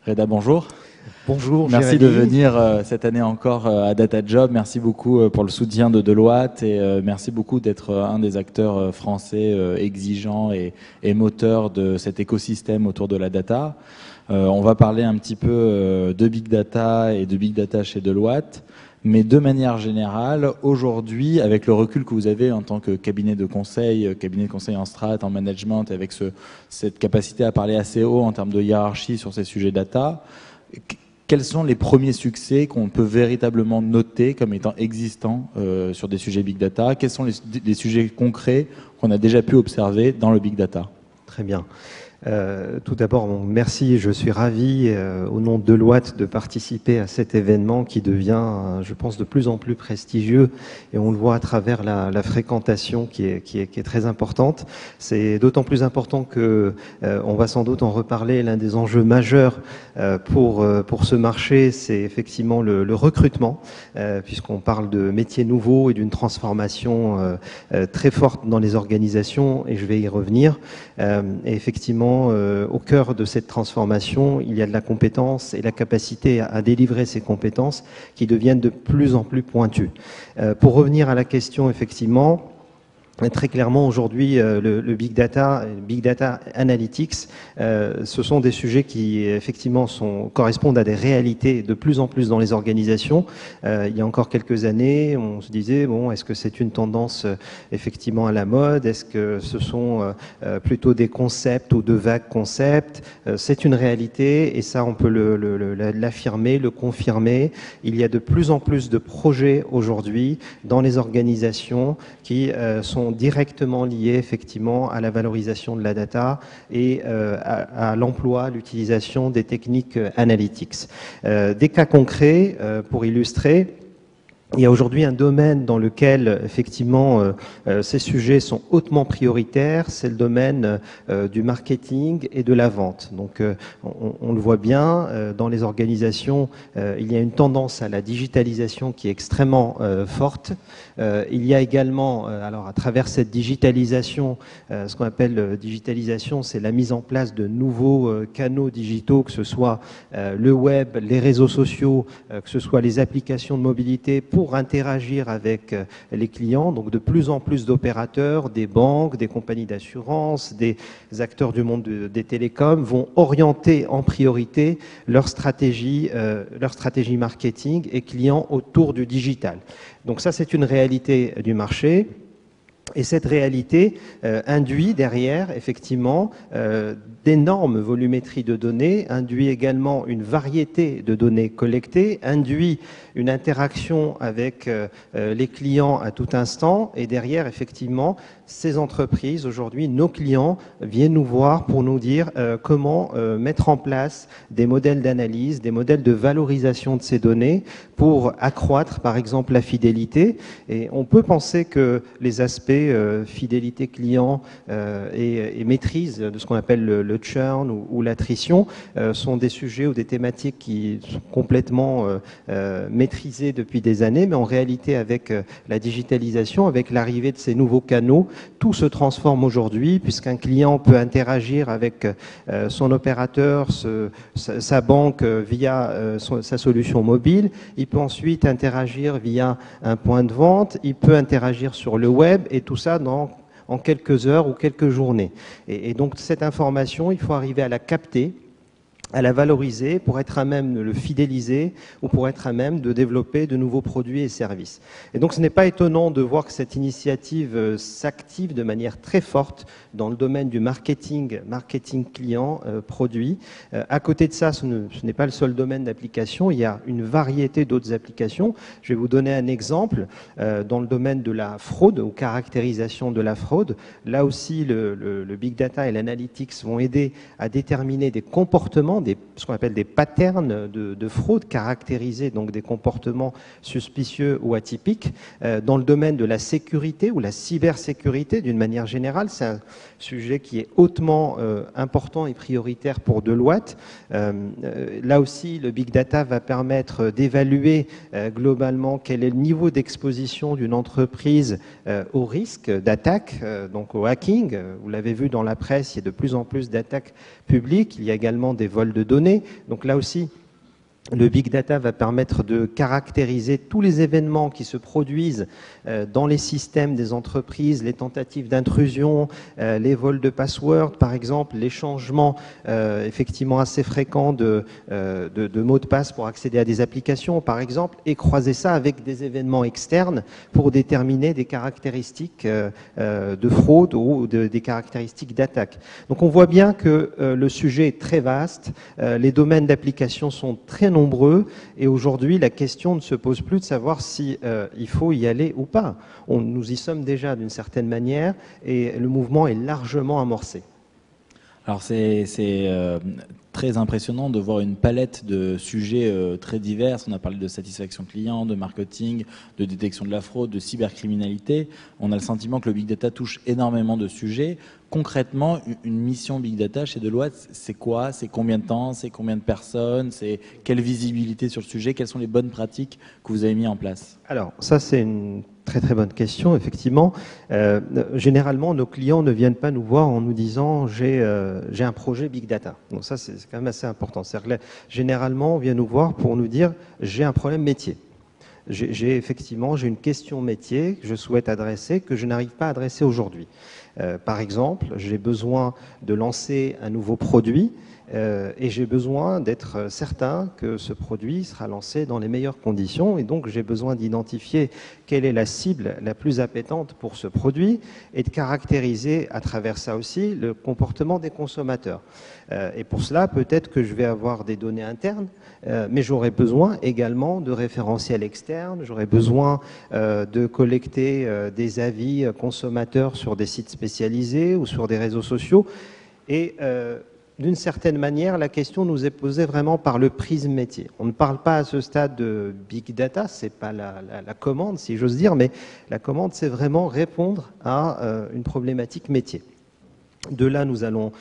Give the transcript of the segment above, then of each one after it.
Reda, bonjour. Bonjour, Merci Jérémy. de venir cette année encore à DataJob. Merci beaucoup pour le soutien de Deloitte et merci beaucoup d'être un des acteurs français exigeants et moteurs de cet écosystème autour de la data. On va parler un petit peu de Big Data et de Big Data chez Deloitte. Mais de manière générale, aujourd'hui, avec le recul que vous avez en tant que cabinet de conseil en strat, en management, avec cette capacité à parler assez haut en termes de hiérarchie sur ces sujets data, quels sont les premiers succès qu'on peut véritablement noter comme étant existants sur des sujets Big Data? Quels sont les sujets concrets qu'on a déjà pu observer dans le Big Data? Très bien. Tout d'abord, merci, je suis ravi au nom de Deloitte de participer à cet événement qui devient, je pense, de plus en plus prestigieux et on le voit à travers la fréquentation qui est très importante. C'est d'autant plus important que on va sans doute en reparler. L'un des enjeux majeurs pour ce marché, c'est effectivement le recrutement, puisqu'on parle de métiers nouveaux et d'une transformation très forte dans les organisations et je vais y revenir. Et effectivement, au cœur de cette transformation, il y a de la compétence et la capacité à délivrer ces compétences qui deviennent de plus en plus pointues. Pour revenir à la question, effectivement, très clairement, aujourd'hui, le Big Data Analytics, ce sont des sujets qui, effectivement, correspondent à des réalités de plus en plus dans les organisations. Il y a encore quelques années, on se disait, bon, est-ce que c'est une tendance, effectivement, à la mode? Est-ce que ce sont plutôt des concepts ou de vagues concepts? C'est une réalité, et ça, on peut l'affirmer, le confirmer. Il y a de plus en plus de projets aujourd'hui dans les organisations qui sont directement liés effectivement à la valorisation de la data et à l'emploi, à l'utilisation des techniques analytics. Des cas concrets pour illustrer. Il y a aujourd'hui un domaine dans lequel, effectivement, ces sujets sont hautement prioritaires, c'est le domaine du marketing et de la vente. Donc, on le voit bien, dans les organisations, il y a une tendance à la digitalisation qui est extrêmement forte. Il y a également, alors à travers cette digitalisation, ce qu'on appelle digitalisation, c'est la mise en place de nouveaux canaux digitaux, que ce soit le web, les réseaux sociaux, que ce soit les applications de mobilité, pour interagir avec les clients. Donc de plus en plus d'opérateurs, des banques, des compagnies d'assurance, des acteurs du monde des télécoms vont orienter en priorité leur stratégie marketing et client autour du digital. Donc ça, c'est une réalité du marché. Et cette réalité induit derrière, effectivement, d'énormes volumétries de données, induit également une variété de données collectées, induit une interaction avec les clients à tout instant. Et derrière, effectivement, ces entreprises, aujourd'hui, nos clients viennent nous voir pour nous dire comment mettre en place des modèles d'analyse, des modèles de valorisation de ces données pour accroître, par exemple, la fidélité. Et on peut penser que les aspects fidélité client et maîtrise de ce qu'on appelle le churn ou l'attrition sont des sujets ou des thématiques qui sont complètement maîtrisées depuis des années, mais en réalité avec la digitalisation, avec l'arrivée de ces nouveaux canaux, tout se transforme aujourd'hui puisqu'un client peut interagir avec son opérateur, sa banque via sa solution mobile, il peut ensuite interagir via un point de vente, il peut interagir sur le web et tout ça en quelques heures ou quelques journées. Et donc cette information, il faut arriver à la capter, à la valoriser pour être à même de le fidéliser ou pour être à même de développer de nouveaux produits et services. Et donc ce n'est pas étonnant de voir que cette initiative s'active de manière très forte dans le domaine du marketing client, produit. À côté de ça, ce n'est pas le seul domaine d'application, il y a une variété d'autres applications. Je vais vous donner un exemple dans le domaine de la fraude ou caractérisation de la fraude. Là aussi, le big data et l'analytics vont aider à déterminer des comportements, ce qu'on appelle des patterns de fraude, caractériser donc des comportements suspicieux ou atypiques. Dans le domaine de la sécurité ou la cybersécurité, d'une manière générale, c'est un sujet qui est hautement important et prioritaire pour Deloitte. Là aussi, le big data va permettre d'évaluer globalement quel est le niveau d'exposition d'une entreprise au risque d'attaque, donc au hacking. Vous l'avez vu dans la presse, il y a de plus en plus d'attaques publiques. Il y a également des vols écoles de données. Donc là aussi, le big data va permettre de caractériser tous les événements qui se produisent dans les systèmes des entreprises, les tentatives d'intrusion, les vols de password par exemple, les changements effectivement assez fréquents de mots de passe pour accéder à des applications par exemple, et croiser ça avec des événements externes pour déterminer des caractéristiques de fraude ou des caractéristiques d'attaque. Donc on voit bien que le sujet est très vaste, les domaines d'application sont très nombreux, et aujourd'hui la question ne se pose plus de savoir si il faut y aller ou pas. Nous y sommes déjà d'une certaine manière, et le mouvement est largement amorcé. Alors c'est très impressionnant de voir une palette de sujets très divers. On a parlé de satisfaction client, de marketing, de détection de la fraude, de cybercriminalité. On a le sentiment que le big data touche énormément de sujets. Concrètement, une mission big data chez Deloitte, c'est quoi? C'est combien de temps? C'est combien de personnes? C'est quelle visibilité sur le sujet? Quelles sont les bonnes pratiques que vous avez mis en place? Alors ça, c'est une très très bonne question, effectivement. Généralement, nos clients ne viennent pas nous voir en nous disant j'ai un projet big data. Donc ça, c'est quand même assez important. C'est-à-dire que généralement, on vient nous voir pour nous dire j'ai un problème métier. J'ai une question métier que je souhaite adresser, que je n'arrive pas à adresser aujourd'hui. Par exemple, j'ai besoin de lancer un nouveau produit et j'ai besoin d'être certain que ce produit sera lancé dans les meilleures conditions, et donc j'ai besoin d'identifier quelle est la cible la plus appétente pour ce produit et de caractériser à travers ça aussi le comportement des consommateurs. Et pour cela, peut-être que je vais avoir des données internes, mais j'aurai besoin également de référentiels externes, j'aurai besoin de collecter des avis consommateurs sur des sites spécialisés ou sur des réseaux sociaux. Et d'une certaine manière, la question nous est posée vraiment par le prisme métier. On ne parle pas à ce stade de big data, c'est pas la commande, si j'ose dire, mais la commande, c'est vraiment répondre à une problématique métier. De là, nous allons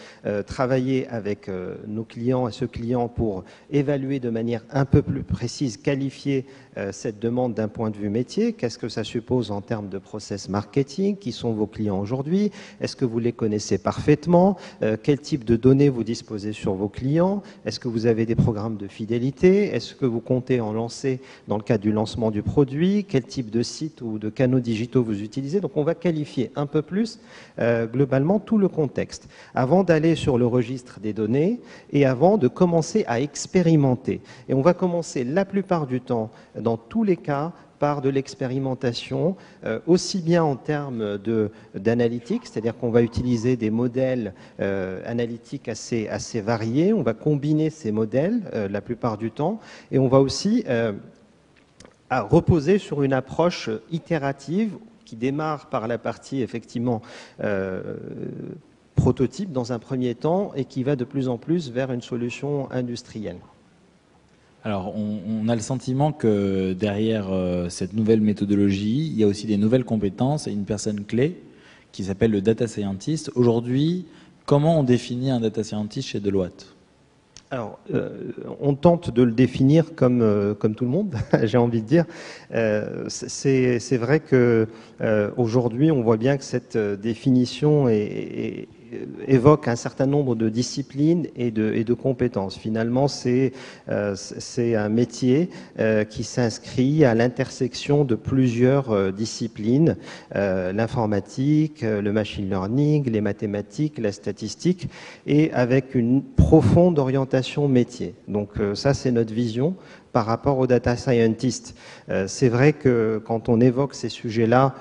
travailler avec nos clients et ce client pour évaluer de manière un peu plus précise, qualifier cette demande d'un point de vue métier. Qu'est-ce que ça suppose en termes de process marketing? Qui sont vos clients aujourd'hui? Est-ce que vous les connaissez parfaitement? Quel type de données vous disposez sur vos clients? Est-ce que vous avez des programmes de fidélité? Est-ce que vous comptez en lancer dans le cadre du lancement du produit? Quel type de site ou de canaux digitaux vous utilisez? Donc on va qualifier un peu plus globalement tout le contexte avant d'aller sur le registre des données et avant de commencer à expérimenter. Et on va commencer la plupart du temps, dans tous les cas, par de l'expérimentation, aussi bien en termes d'analytique, c'est-à-dire qu'on va utiliser des modèles analytiques assez variés, on va combiner ces modèles la plupart du temps, et on va aussi reposer sur une approche itérative qui démarre par la partie effectivement prototype dans un premier temps et qui va de plus en plus vers une solution industrielle. Alors, on a le sentiment que derrière cette nouvelle méthodologie, il y a aussi des nouvelles compétences et une personne clé qui s'appelle le data scientist. Aujourd'hui, comment on définit un data scientist chez Deloitte ? Alors, on tente de le définir comme tout le monde, j'ai envie de dire. C'est vrai que aujourd'hui, on voit bien que cette définition évoque un certain nombre de disciplines et de compétences. Finalement, c'est un métier qui s'inscrit à l'intersection de plusieurs disciplines, l'informatique, le machine learning, les mathématiques, la statistique, et avec une profonde orientation métier. Donc ça, c'est notre vision par rapport aux data scientists. C'est vrai que quand on évoque ces sujets-là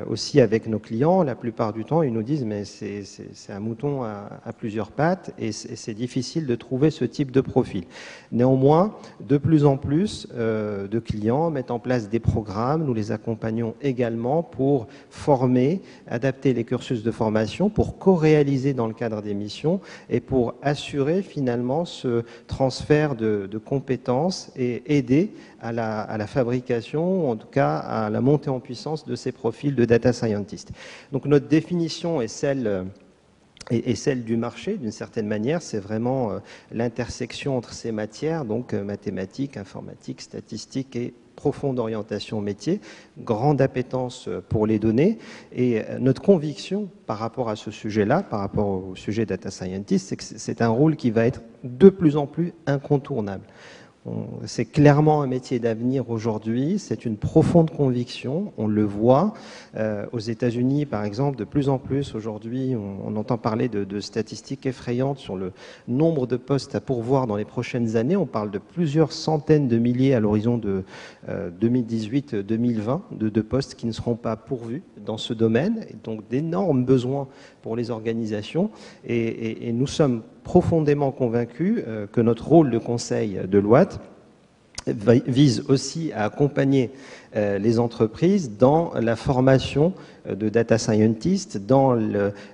aussi avec nos clients, la plupart du temps, ils nous disent mais c'est un mouton à plusieurs pattes et c'est difficile de trouver ce type de profil. Néanmoins, de plus en plus de clients mettent en place des programmes, nous les accompagnons également pour former, adapter les cursus de formation, pour co-réaliser dans le cadre des missions et pour assurer finalement ce transfert de compétences et aider à la fabrication, ou en tout cas à la montée en puissance de ces profils de data scientist. Donc notre définition est celle du marché, d'une certaine manière, c'est vraiment l'intersection entre ces matières, donc mathématiques, informatique, statistique et profonde orientation métier, grande appétence pour les données. Et notre conviction par rapport à ce sujet-là, par rapport au sujet data scientist, c'est que c'est un rôle qui va être de plus en plus incontournable. C'est clairement un métier d'avenir aujourd'hui, c'est une profonde conviction, on le voit. Aux États-Unis, par exemple, de plus en plus aujourd'hui, on entend parler de statistiques effrayantes sur le nombre de postes à pourvoir dans les prochaines années. On parle de plusieurs centaines de milliers à l'horizon de 2018-2020 de postes qui ne seront pas pourvus dans ce domaine, et donc d'énormes besoins pour les organisations. Et nous sommes profondément convaincus que notre rôle de conseil de Deloitte vise aussi à accompagner les entreprises dans la formation de data scientists, dans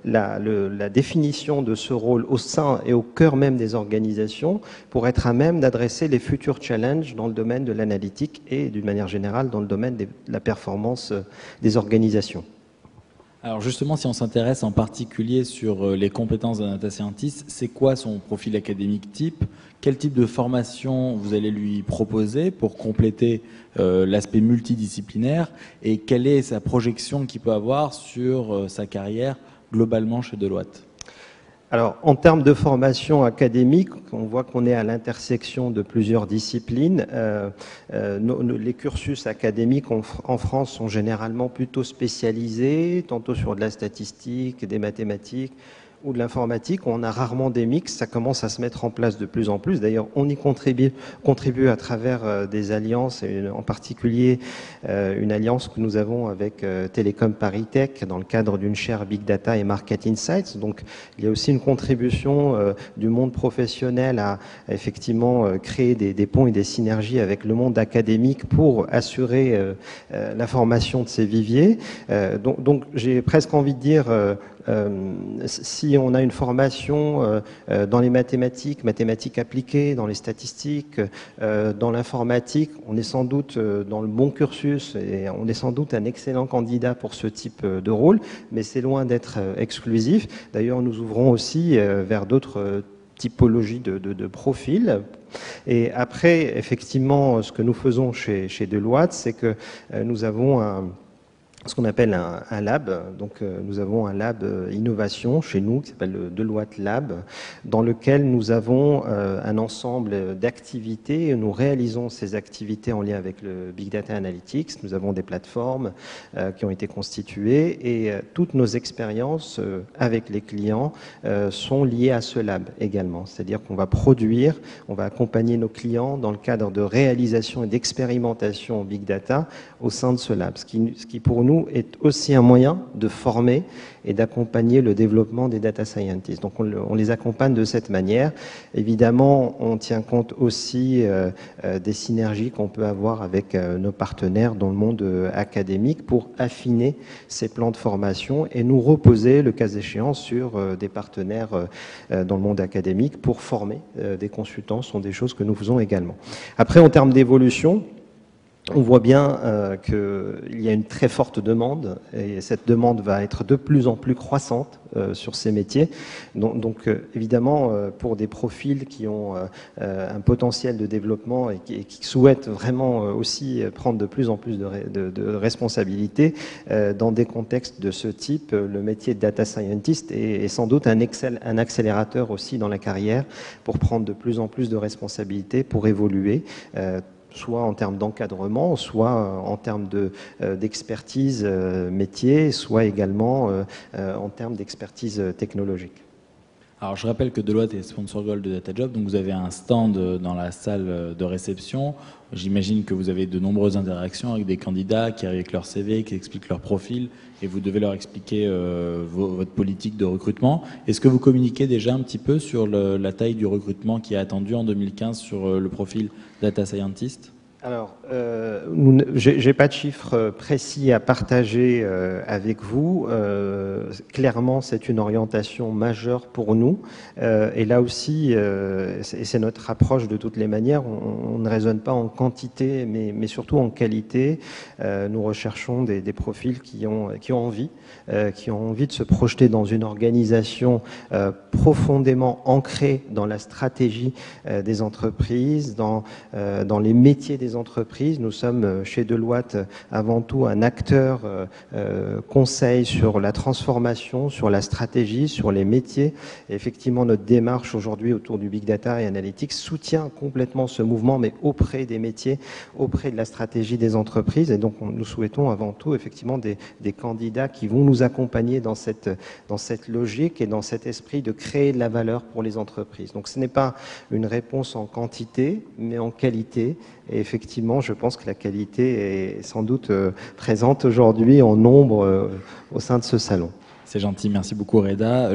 la définition de ce rôle au sein et au cœur même des organisations pour être à même d'adresser les futurs challenges dans le domaine de l'analytique et d'une manière générale dans le domaine de la performance des organisations. Alors justement, si on s'intéresse en particulier sur les compétences d'un data scientist, c'est quoi son profil académique type? Quel type de formation vous allez lui proposer pour compléter l'aspect multidisciplinaire? Et quelle est sa projection qu'il peut avoir sur sa carrière globalement chez Deloitte? Alors, en termes de formation académique, on voit qu'on est à l'intersection de plusieurs disciplines. Les cursus académiques en France sont généralement plutôt spécialisés, tantôt sur de la statistique, des mathématiques ou de l'informatique. On a rarement des mix, ça commence à se mettre en place de plus en plus. D'ailleurs, on y contribue à travers des alliances, et en particulier une alliance que nous avons avec Télécom Paris Tech dans le cadre d'une chaire Big Data et Market Insights. Donc, il y a aussi une contribution du monde professionnel à effectivement créer des ponts et des synergies avec le monde académique pour assurer la formation de ces viviers. Donc j'ai presque envie de dire si on a une formation dans les mathématiques appliquées, dans les statistiques, dans l'informatique, on est sans doute dans le bon cursus et on est sans doute un excellent candidat pour ce type de rôle, mais c'est loin d'être exclusif. D'ailleurs, nous ouvrons aussi vers d'autres typologies de profils. Et après, effectivement, ce que nous faisons chez Deloitte, c'est que nous avons ce qu'on appelle un lab. Donc, nous avons un lab innovation chez nous qui s'appelle le Deloitte Lab, dans lequel nous avons un ensemble d'activités. Nous réalisons ces activités en lien avec le Big Data Analytics. Nous avons des plateformes qui ont été constituées et toutes nos expériences avec les clients sont liées à ce lab également. C'est-à-dire qu'on va produire, on va accompagner nos clients dans le cadre de réalisation et d'expérimentation Big Data au sein de ce lab. Ce qui pour nous est aussi un moyen de former et d'accompagner le développement des data scientists. Donc on les accompagne de cette manière. Évidemment, on tient compte aussi des synergies qu'on peut avoir avec nos partenaires dans le monde académique pour affiner ces plans de formation et nous reposer, le cas échéant, sur des partenaires dans le monde académique pour former des consultants. Ce sont des choses que nous faisons également. Après, en termes d'évolution, on voit bien qu'il y a une très forte demande et cette demande va être de plus en plus croissante sur ces métiers. Donc évidemment, pour des profils qui ont un potentiel de développement et qui souhaitent vraiment aussi prendre de plus en plus de responsabilités, dans des contextes de ce type, le métier de data scientist est sans doute un accélérateur aussi dans la carrière pour prendre de plus en plus de responsabilités, pour évoluer, soit en termes d'encadrement, soit en termes d'expertise métier, soit également en termes d'expertise technologique. Alors je rappelle que Deloitte est sponsor Gold de DataJob, donc vous avez un stand dans la salle de réception. J'imagine que vous avez de nombreuses interactions avec des candidats qui arrivent avec leur CV, qui expliquent leur profil, et vous devez leur expliquer votre politique de recrutement. Est-ce que vous communiquez déjà un petit peu sur la taille du recrutement qui est attendu en 2015 sur le profil Data Scientist ? Alors, j'ai pas de chiffres précis à partager avec vous. Clairement, c'est une orientation majeure pour nous. Et là aussi, c'est notre approche de toutes les manières. On ne raisonne pas en quantité, mais surtout en qualité. Nous recherchons des profils qui ont envie de se projeter dans une organisation profondément ancrée dans la stratégie des entreprises, dans les métiers des des entreprises. Nous sommes chez Deloitte avant tout un acteur conseil sur la transformation, sur la stratégie, sur les métiers. Et effectivement, notre démarche aujourd'hui autour du Big Data et Analytics soutient complètement ce mouvement, mais auprès des métiers, auprès de la stratégie des entreprises. Et donc, nous souhaitons avant tout effectivement des candidats qui vont nous accompagner dans cette logique et dans cet esprit de créer de la valeur pour les entreprises. Donc, ce n'est pas une réponse en quantité, mais en qualité. Et effectivement, je pense que la qualité est sans doute présente aujourd'hui en nombre au sein de ce salon. C'est gentil, merci beaucoup Reda.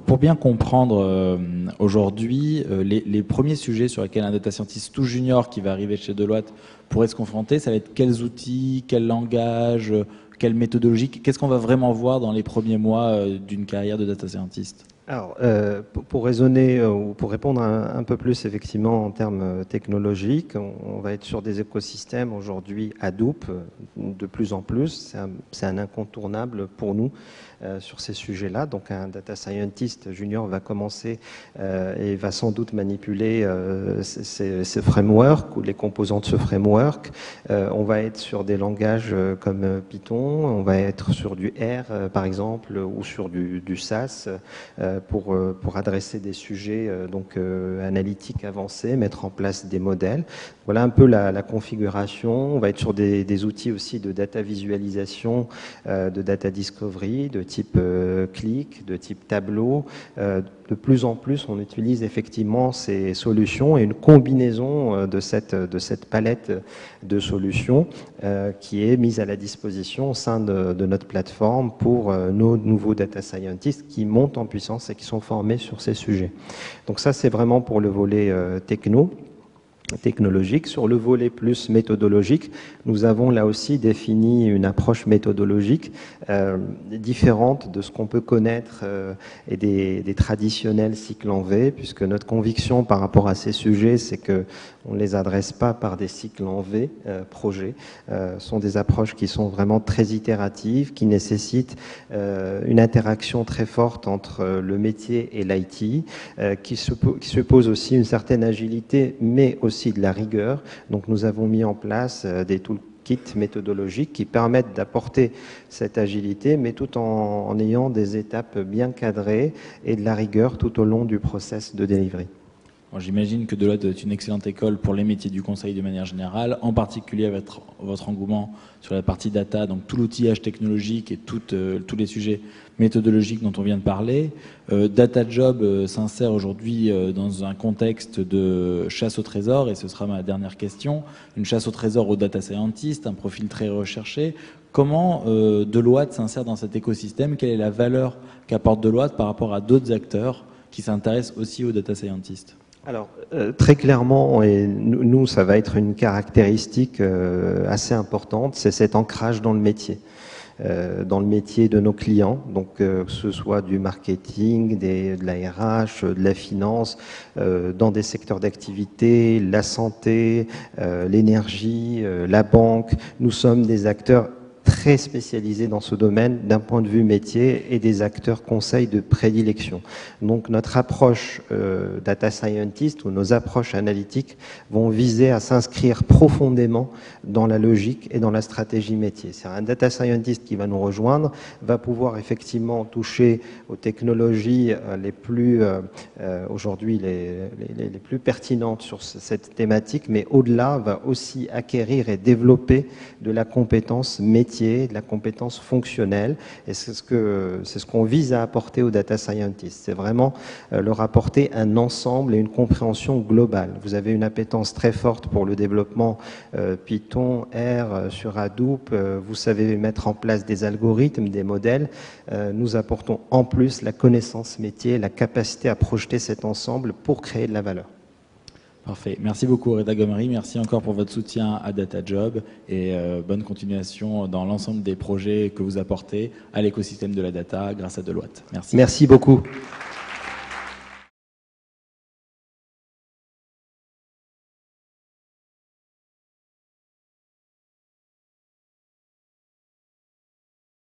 Pour bien comprendre aujourd'hui, les premiers sujets sur lesquels un data scientist tout junior qui va arriver chez Deloitte pourrait se confronter, ça va être quels outils, quel langage, quelle méthodologie, qu'est-ce qu'on va vraiment voir dans les premiers mois d'une carrière de data scientist? Alors, pour raisonner ou pour répondre un peu plus effectivement en termes technologiques, on va être sur des écosystèmes aujourd'hui Hadoop de plus en plus. C'est un incontournable pour nous sur ces sujets-là. Donc, un data scientist junior va commencer et va sans doute manipuler ces frameworks ou les composants de ce framework. On va être sur des langages comme Python, on va être sur du R par exemple ou sur du SAS. Pour adresser des sujets analytiques avancés, mettre en place des modèles. Voilà un peu la configuration. On va être sur des outils aussi de data visualisation, de data discovery, de type Qlik, de type Tableau. De plus en plus, on utilise effectivement ces solutions et une combinaison de cette palette de solutions qui est mise à la disposition au sein de notre plateforme pour nos nouveaux data scientists qui montent en puissance et qui sont formés sur ces sujets. Donc ça, c'est vraiment pour le volet technologique. Sur le volet plus méthodologique, nous avons là aussi défini une approche méthodologique différente de ce qu'on peut connaître et des traditionnels cycles en V, puisque notre conviction par rapport à ces sujets, c'est que on ne les adresse pas par des cycles en V projets. Ce sont des approches qui sont vraiment très itératives, qui nécessitent une interaction très forte entre le métier et l'IT, qui suppose aussi une certaine agilité, mais aussi de la rigueur. Donc nous avons mis en place des toolkits méthodologiques qui permettent d'apporter cette agilité, mais tout en ayant des étapes bien cadrées et de la rigueur tout au long du process de delivery. Bon, j'imagine que Deloitte est une excellente école pour les métiers du conseil de manière générale, en particulier avec votre engouement sur la partie data, donc tout l'outillage technologique et tous les sujets méthodologiques dont on vient de parler. DataJob s'insère aujourd'hui dans un contexte de chasse au trésor, et ce sera ma dernière question, une chasse au trésor aux data scientists, un profil très recherché. Comment Deloitte s'insère dans cet écosystème? Quelle est la valeur qu'apporte Deloitte par rapport à d'autres acteurs qui s'intéressent aussi aux data scientists? Alors, très clairement, et nous, ça va être une caractéristique assez importante, c'est cet ancrage dans le métier de nos clients, donc que ce soit du marketing, de la RH, de la finance, dans des secteurs d'activité, la santé, l'énergie, la banque. Nous sommes des acteurs très spécialisés dans ce domaine d'un point de vue métier et des acteurs conseils de prédilection. Donc notre approche data scientist ou nos approches analytiques vont viser à s'inscrire profondément dans la logique et dans la stratégie métier. C'est un data scientist qui va nous rejoindre, va pouvoir effectivement toucher aux technologies les plus aujourd'hui les plus pertinentes sur cette thématique, mais au-delà va aussi acquérir et développer de la compétence métier, de la compétence fonctionnelle, et c'est ce qu'on vise à apporter aux data scientists. C'est vraiment leur apporter un ensemble et une compréhension globale. Vous avez une appétence très forte pour le développement Python, R, sur Hadoop, vous savez mettre en place des algorithmes, des modèles. Nous apportons en plus la connaissance métier, la capacité à projeter cet ensemble pour créer de la valeur. Parfait. Merci beaucoup Reda Gomery. Merci encore pour votre soutien à DataJob et bonne continuation dans l'ensemble des projets que vous apportez à l'écosystème de la data grâce à Deloitte. Merci. Merci beaucoup.